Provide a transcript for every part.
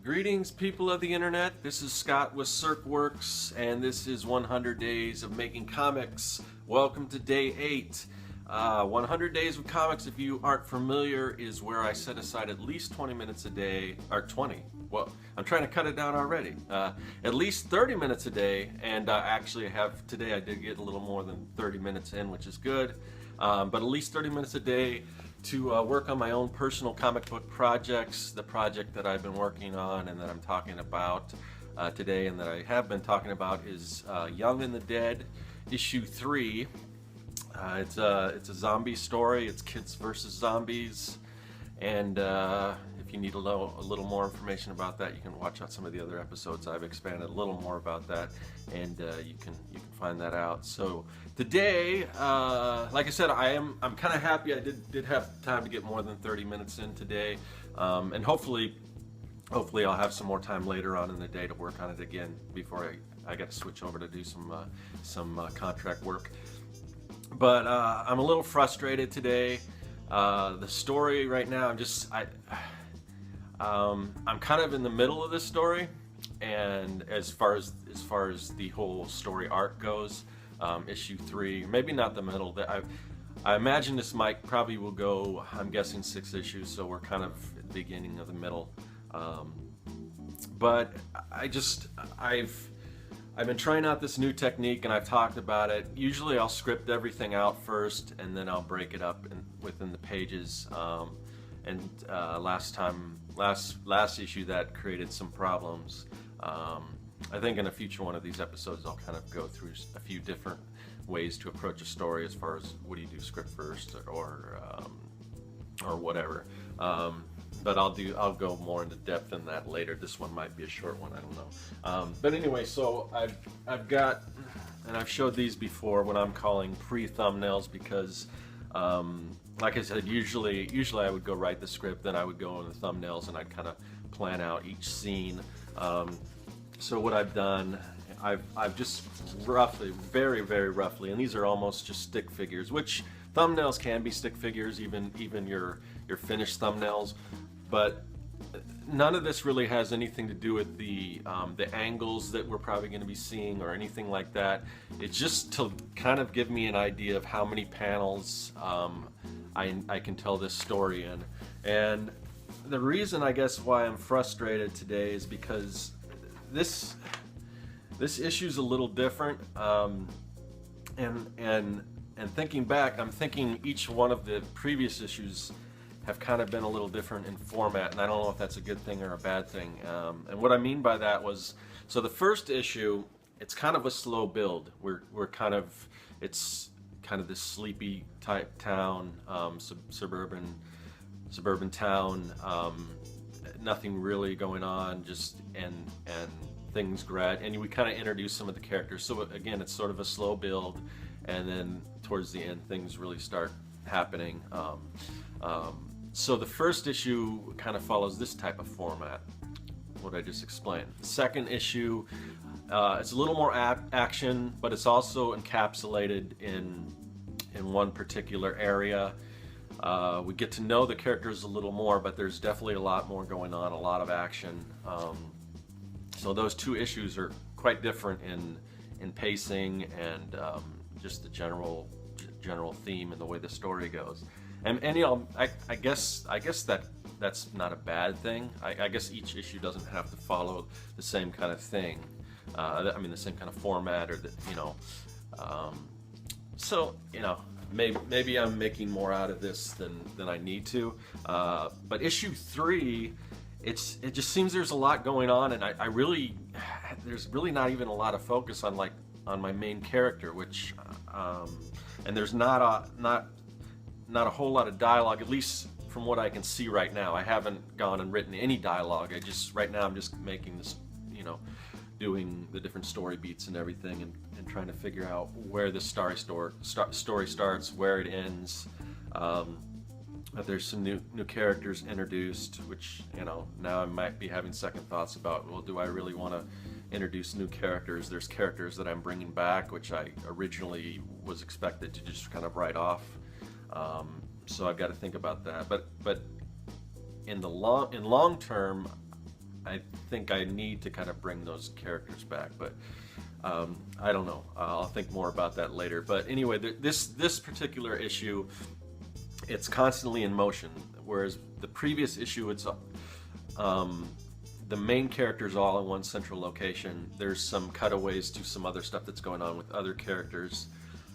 Greetings, people of the internet. This is Scott with CircWorks, and this is 100 Days of Making Comics. Welcome to day 8. 100 Days of Comics, if you aren't familiar, is where I set aside at least 20 minutes a day, or 20. Well, I'm trying to cut it down already. At least 30 minutes a day, and today I did get a little more than 30 minutes in, which is good. But at least 30 minutes a day to work on my own personal comic book projects. The project that I've been working on and that I'm talking about today and that I have been talking about is Young and the Dead, issue 3. It's a zombie story. It's kids versus zombies, and if you need a little more information about that, you can watch out some of the other episodes. I've expanded a little more about that, and you can find that out. So today, like I said, I'm kind of happy I did have time to get more than 30 minutes in today, and hopefully I'll have some more time later on in the day to work on it again before I get to switch over to do some contract work. But I'm a little frustrated today. The story right now, I'm kind of in the middle of this story, and as far as the whole story arc goes, issue 3, maybe not the middle. I imagine this probably will go, I'm guessing 6 issues, so we're kind of at the beginning of the middle. But I've been trying out this new technique, and I've talked about it. Usually I'll script everything out first, and then I'll break it up within the pages. Last issue that created some problems. I think in a future one of these episodes I'll kind of go through a few different ways to approach a story as far as what do you do, script first or whatever. But I'll go more into depth in that later. This one might be a short one, I don't know. But anyway, so I've got, and I've showed these before, what I'm calling pre-thumbnails, because like I said, usually I would go write the script, then I would go on the thumbnails and I'd kind of plan out each scene. So what I've done, I've just roughly, very, very roughly, and these are almost just stick figures, which thumbnails can be stick figures, even your finished thumbnails, but none of this really has anything to do with the angles that we're probably going to be seeing or anything like that. It's just to kind of give me an idea of how many panels I can tell this story in. And the reason, I guess, why I'm frustrated today is because this issue's a little different, and thinking back, I'm thinking each one of the previous issues have kind of been a little different in format, and I don't know if that's a good thing or a bad thing. And what I mean by that was, so the first issue, it's kind of a slow build. It's kind of this sleepy type town, suburban town, nothing really going on, and things and we kind of introduce some of the characters. So again, it's sort of a slow build, and then towards the end things really start happening. So the first issue kind of follows this type of format, what I just explained. The second issue, it's a little more action, but it's also encapsulated in one particular area. We get to know the characters a little more, but there's definitely a lot more going on, a lot of action. So those two issues are quite different in pacing and just the general theme and the way the story goes. And you know, I guess that's not a bad thing. I guess each issue doesn't have to follow the same kind of thing. I mean, the same kind of format, or so you know, maybe I'm making more out of this than I need to. But issue 3, it just seems there's a lot going on, and there's really not even a lot of focus on my main character, which and there's not a whole lot of dialogue, at least from what I can see right now. I haven't gone and written any dialogue. Right now I'm just making this, you know, doing the different story beats and everything, and trying to figure out where the story starts, where it ends. But there's some new characters introduced, which, you know, now I might be having second thoughts about, well, do I really want to introduce new characters. There's characters that I'm bringing back, which I originally was expected to just kind of write off. So I've got to think about that. But in long term, I think I need to kind of bring those characters back. But I don't know. I'll think more about that later. But anyway, this particular issue, it's constantly in motion, whereas the previous issue, it's the main character's all in one central location. There's some cutaways to some other stuff that's going on with other characters,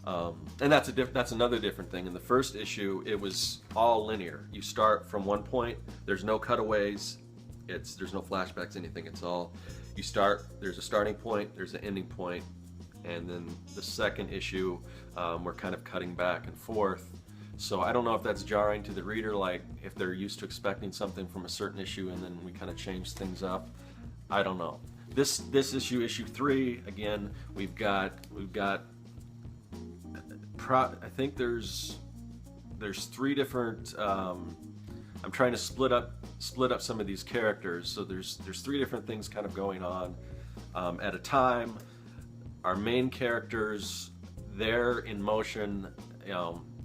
and that's another different thing. In the first issue, it was all linear. You start from one point. There's no cutaways. There's no flashbacks, anything. It's all you start. There's a starting point. There's an ending point, and then the second issue, we're kind of cutting back and forth. So I don't know if that's jarring to the reader, like if they're used to expecting something from a certain issue and then we kind of change things up. I don't know. This issue, issue 3, again, we've got I think there's 3 different. I'm trying to split up some of these characters. So there's 3 different things kind of going on at a time. Our main characters, they're in motion,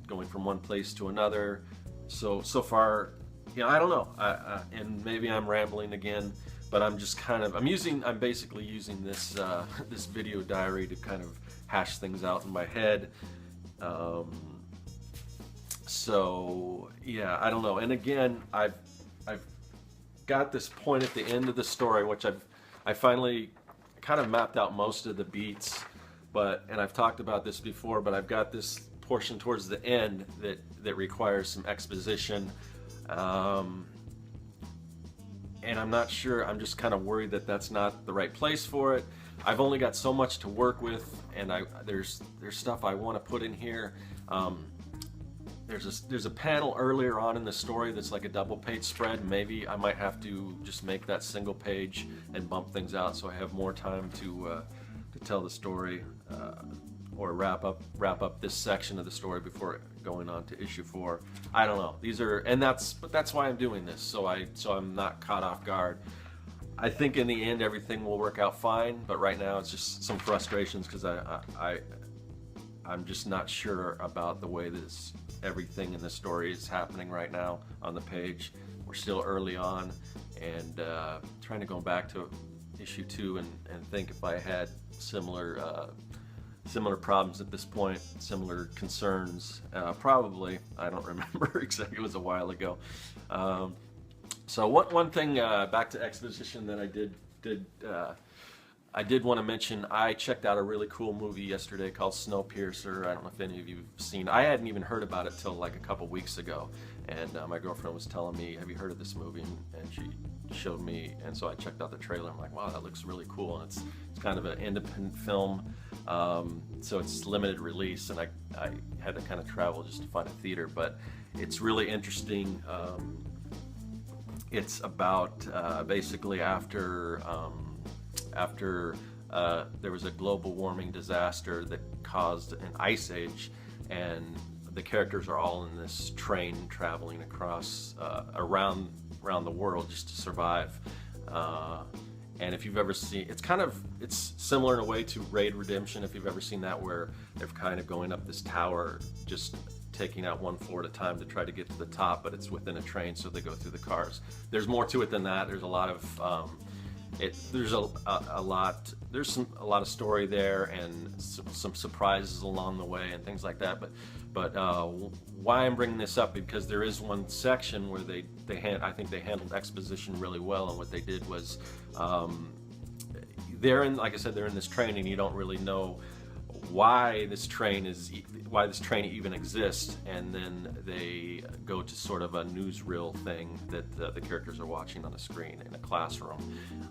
going from one place to another. So far, I don't know. And maybe I'm rambling again, but I'm basically using this this video diary to kind of hash things out in my head. So yeah, I don't know. And again, I've got this point at the end of the story, which I finally kind of mapped out most of the beats, and I've talked about this before, but I've got this portion towards the end that requires some exposition, and I'm not sure. I'm just kind of worried that that's not the right place for it. I've only got so much to work with, and there's stuff I want to put in here. There's a panel earlier on in the story that's like a double page spread. Maybe I might have to just make that single page and bump things out so I have more time to tell the story, or wrap up this section of the story before going on to issue 4. I don't know. But that's why I'm doing this, so I'm not caught off guard. I think in the end everything will work out fine, but right now it's just some frustrations because I'm just not sure about the way everything in the story is happening right now on the page. We're still early on, and trying to go back to issue 2 and think if I had similar problems at this point, similar concerns. Probably. I don't remember exactly. It was a while ago. So one thing, back to exposition, that I did want to mention. I checked out a really cool movie yesterday called Snowpiercer. I don't know if any of you've seen. I hadn't even heard about it till like a couple weeks ago, and my girlfriend was telling me, "Have you heard of this movie?" And she showed me, and so I checked out the trailer. I'm like, "Wow, that looks really cool!" And it's kind of an independent film, so it's limited release, and I had to kind of travel just to find a theater, but it's really interesting. It's about basically after there was a global warming disaster that caused an ice age, and the characters are all in this train traveling across around the world just to survive. And if you've ever seen, it's similar in a way to Raid Redemption, if you've ever seen that, where they're kind of going up this tower, just taking out one floor at a time to try to get to the top, but it's within a train, so they go through the cars. There's more to it than that. There's a lot of there's a lot of story there, and some surprises along the way and things like that. But why I'm bringing this up, because there is one section where I think they handled exposition really well, and what they did was like I said, they're in this train, and you don't really know why this train even exists, and then they go to sort of a newsreel thing that the characters are watching on a screen in a classroom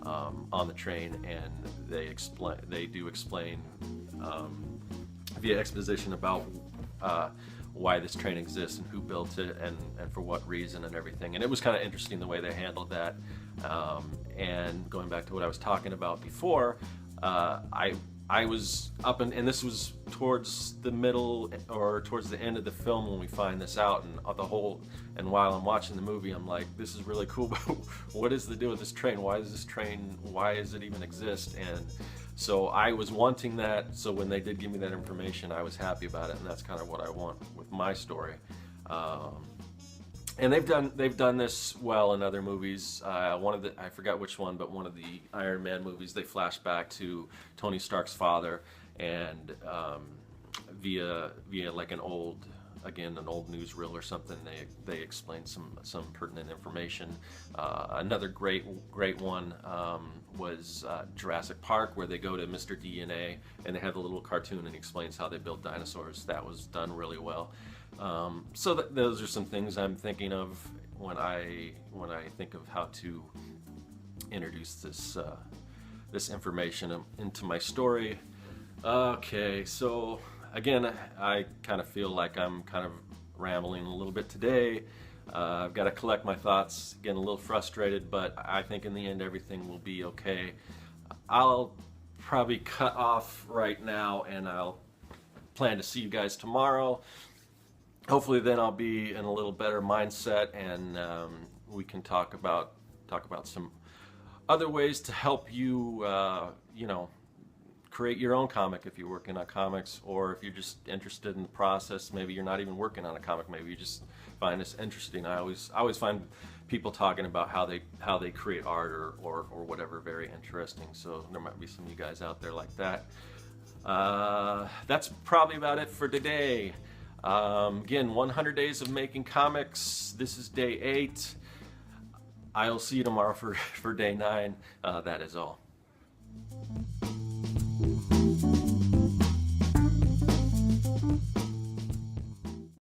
on the train, and they do explain via exposition about why this train exists and who built it and for what reason and everything. And it was kind of interesting the way they handled that. And going back to what I was talking about before, I was up and this was towards the middle or towards the end of the film when we find this out, and and while I'm watching the movie, I'm like, this is really cool, but what is the deal with this train? Why does it even exist? And so I was wanting that, so when they did give me that information, I was happy about it, and that's kind of what I want with my story. And they've done this well in other movies. I forgot which one, but one of the Iron Man movies, they flash back to Tony Stark's father, and via like an old newsreel or something, they explain some pertinent information. Another great one was Jurassic Park, where they go to Mr. DNA and they have a little cartoon and he explains how they built dinosaurs. That was done really well. So those are some things I'm thinking of when I think of how to introduce this information into my story. Okay, so again, I kind of feel like I'm kind of rambling a little bit today. I've got to collect my thoughts, getting a little frustrated, but I think in the end everything will be okay. I'll probably cut off right now, and I'll plan to see you guys tomorrow. Hopefully then I'll be in a little better mindset, and we can talk about some other ways to help you, create your own comic if you're working on comics, or if you're just interested in the process. Maybe you're not even working on a comic. Maybe you just find this interesting. I always find people talking about how they create art or whatever very interesting. So there might be some of you guys out there like that. That's probably about it for today. Again, 100 days of making comics. This is day 8. I'll see you tomorrow for day 9. That is all.